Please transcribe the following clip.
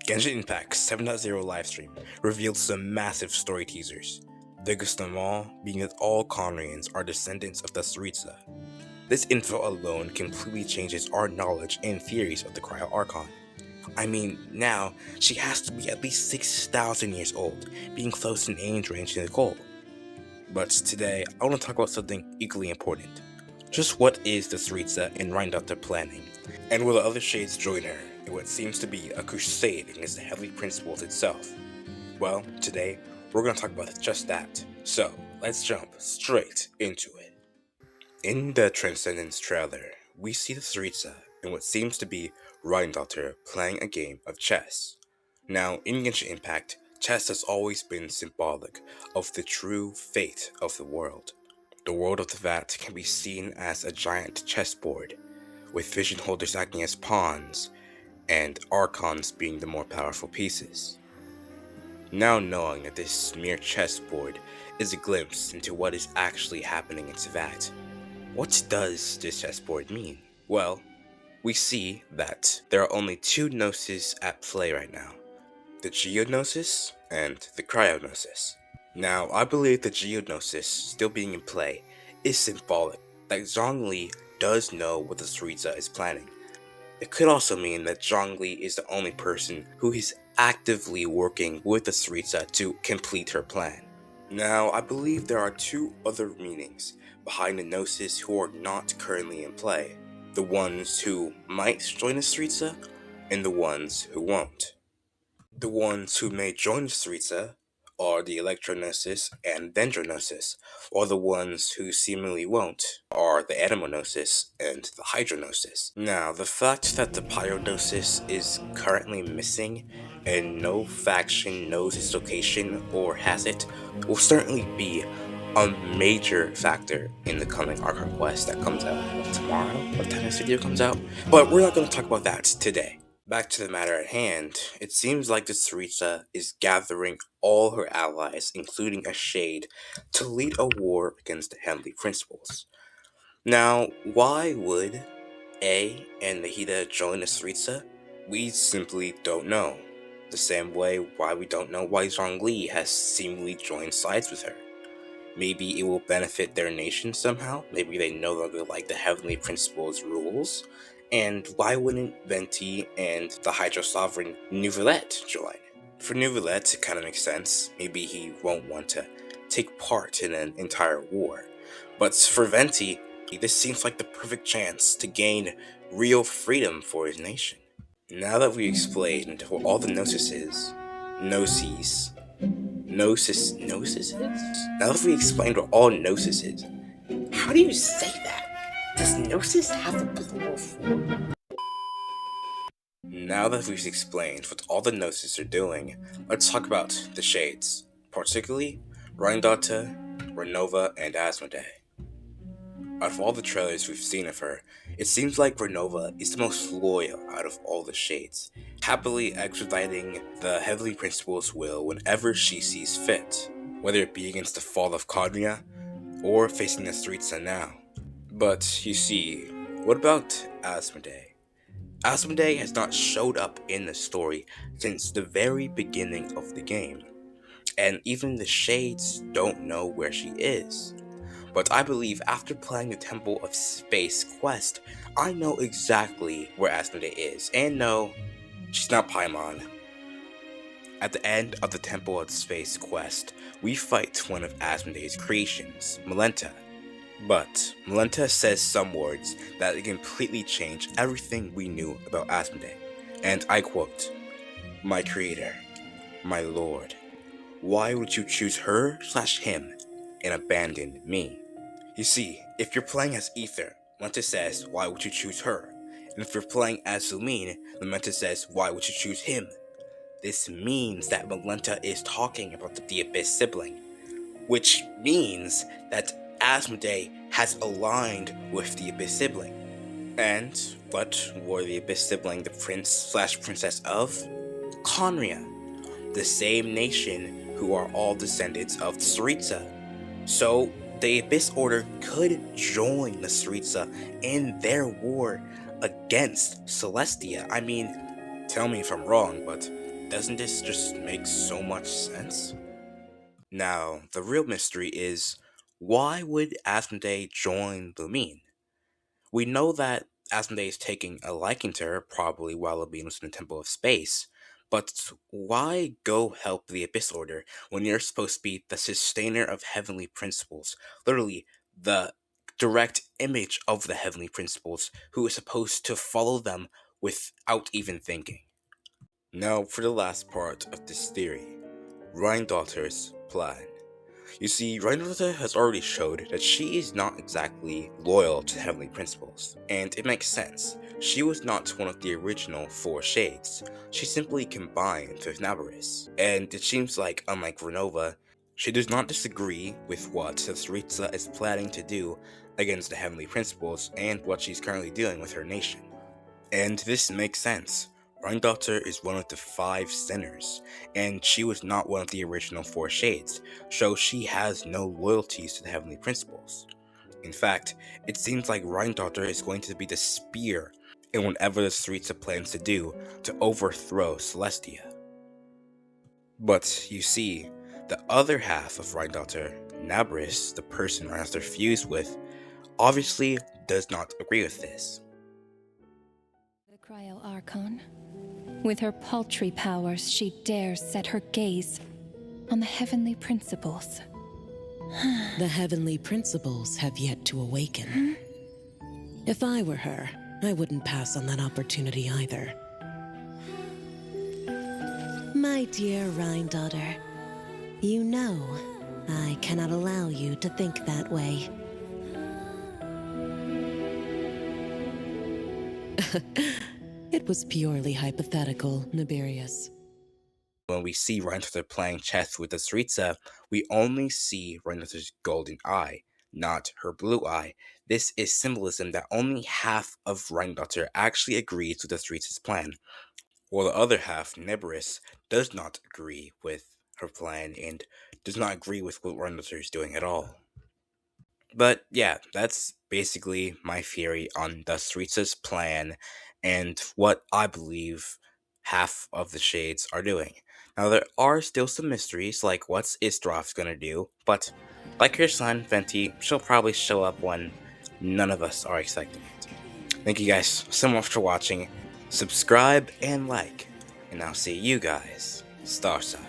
Genshin Impact 7.0 livestream revealed some massive story teasers, biggest of all being that all khaenri'ahs are descendants of the Tsaritsa. This info alone completely changes our knowledge and theories of the khaenri'ah Archon. I mean, now she has to be at least 6,000 years old, being close in age range to Nicole. But today, I want to talk about something equally important. Just what is the Tsaritsa and Reunite planning, and will the other shades join her in what seems to be a crusade against the Heavenly Principles itself? Well, today, we're going to talk about just that. So, let's jump straight into it. In the Transcendence trailer, we see the Tsaritsa and what seems to be Reunite playing a game of chess. Now, in Genshin Impact, chess has always been symbolic of the true fate of the world. The world of Teyvat can be seen as a giant chessboard, with vision holders acting as pawns, and archons being the more powerful pieces. Now knowing that this mere chessboard is a glimpse into what is actually happening in Teyvat, what does this chessboard mean? Well, we see that there are only two gnosis at play right now, the Geognosis and the Cryognosis. Now, I believe the Geognosis still being in play is symbolic that Zhongli does know what the Tsaritsa is planning. It could also mean that Zhongli is the only person who is actively working with the Tsaritsa to complete her plan. Now, I believe there are two other meanings behind the Gnosis who are not currently in play. The ones who might join the Tsaritsa, and the ones who won't. The ones who may join the Tsaritsa are the Electrognosis and Dendrognosis, while the ones who seemingly won't are the Animognosis and the Hydrognosis. Now, the fact that the Pyrognosis is currently missing and no faction knows its location or has it will certainly be a major factor in the coming Archon Quest that comes out tomorrow, by the time this video comes out. But we're not going to talk about that today. Back to the matter at hand, it seems like the Tsaritsa is gathering all her allies, including a Shade, to lead a war against the Heavenly Principles. Now, why would A and Nahida join the Tsaritsa? We simply don't know. The same way why we don't know why Zhongli has seemingly joined sides with her. Maybe it will benefit their nation somehow, maybe they no longer like the Heavenly Principles rules. And why wouldn't Venti and the Hydro Sovereign Neuvillette join? For Neuvillette, it kind of makes sense. Maybe he won't want to take part in an entire war. But for Venti, this seems like the perfect chance to gain real freedom for his nation. Now that we explained what all the Gnosis is, Gnosis? Now that we explained what all Gnosis is, how do you say that? Does Gnosis have a plural form? Now that we've explained what all the Gnosis are doing, let's talk about the Shades, particularly Reunite, Renova, and Asmodee. Out of all the trailers we've seen of her, it seems like Renova is the most loyal out of all the Shades, happily exercising the Heavenly Principles' will whenever she sees fit, whether it be against the fall of khaenri'ah or facing the Tsaritsa now. But you see, what about Asmodee? Asmodee has not showed up in the story since the very beginning of the game, and even the Shades don't know where she is. But I believe after playing the Temple of Space quest, I know exactly where Asmodee is, and no, she's not Paimon. At the end of the Temple of Space quest, we fight one of Asmodee's creations, Malenta. But Malenta says some words that completely change everything we knew about Asmodee. And I quote, "My creator, my lord, why would you choose her/him and abandon me?" You see, if you're playing as Ether, Malenta says, "Why would you choose her?" And if you're playing as Lumine, Malenta says, "Why would you choose him?" This means that Malenta is talking about the Abyss sibling, which means that Asmodee has aligned with the Abyss sibling. And what were the Abyss sibling the prince/princess of? khaenri'ah, the same nation who are all descendants of Tsaritsa. So the Abyss Order could join the Tsaritsa in their war against Celestia. I mean, Tell me if I'm wrong, but doesn't this just make so much sense? Now, the real mystery is, why would Asmodee join Lumine? We know that Asmodee is taking a liking to her, probably while Lumine was in the Temple of Space, but why go help the Abyss Order when you're supposed to be the sustainer of heavenly principles? Literally, the direct image of the heavenly principles, who is supposed to follow them without even thinking. Now, for the last part of this theory, Rhine-Daughter's plan. You see, Rhine-Daughter has already showed that she is not exactly loyal to heavenly principles, and it makes sense. She was not one of the original Four Shades. She simply combined with Naboris, and it seems like, unlike Renova, she does not disagree with what Tsaritsa is planning to do against the heavenly principles and what she's currently doing with her nation. And this makes sense. Rhine-Daughter is one of the five sinners, and she was not one of the original Four Shades, so she has no loyalties to the heavenly principles. In fact, it seems like Rhine-Daughter is going to be the spear in whatever the Tsaritsa plans to do to overthrow Celestia. But you see, the other half of Rhine-Daughter, Naboris, the person Rhine-Daughter fused with, obviously does not agree with this. The cryo-archon. With her paltry powers, she dares set her gaze on the heavenly principles. The heavenly principles have yet to awaken. If I were her, I wouldn't pass on that opportunity either. My dear Rhine-Daughter, you know I cannot allow you to think that way. It was purely hypothetical, Nibirius. When we see Rhine-Daughter playing chess with the Tsaritsa, we only see Rhine-Daughter's golden eye, not her blue eye. This is symbolism that only half of Rhine-Daughter actually agrees with the Tsaritsa's plan, while the other half, Naboris, does not agree with her plan and does not agree with what Rhine-Daughter is doing at all. But yeah, that's basically my theory on the Tsaritsa's plan and what I believe half of the shades are doing. Now, there are still some mysteries, like what's Istroff gonna do, but like her son, Venti, she'll probably show up when none of us are expecting it. Thank you guys so much for watching. Subscribe and like, and I'll see you guys Starside.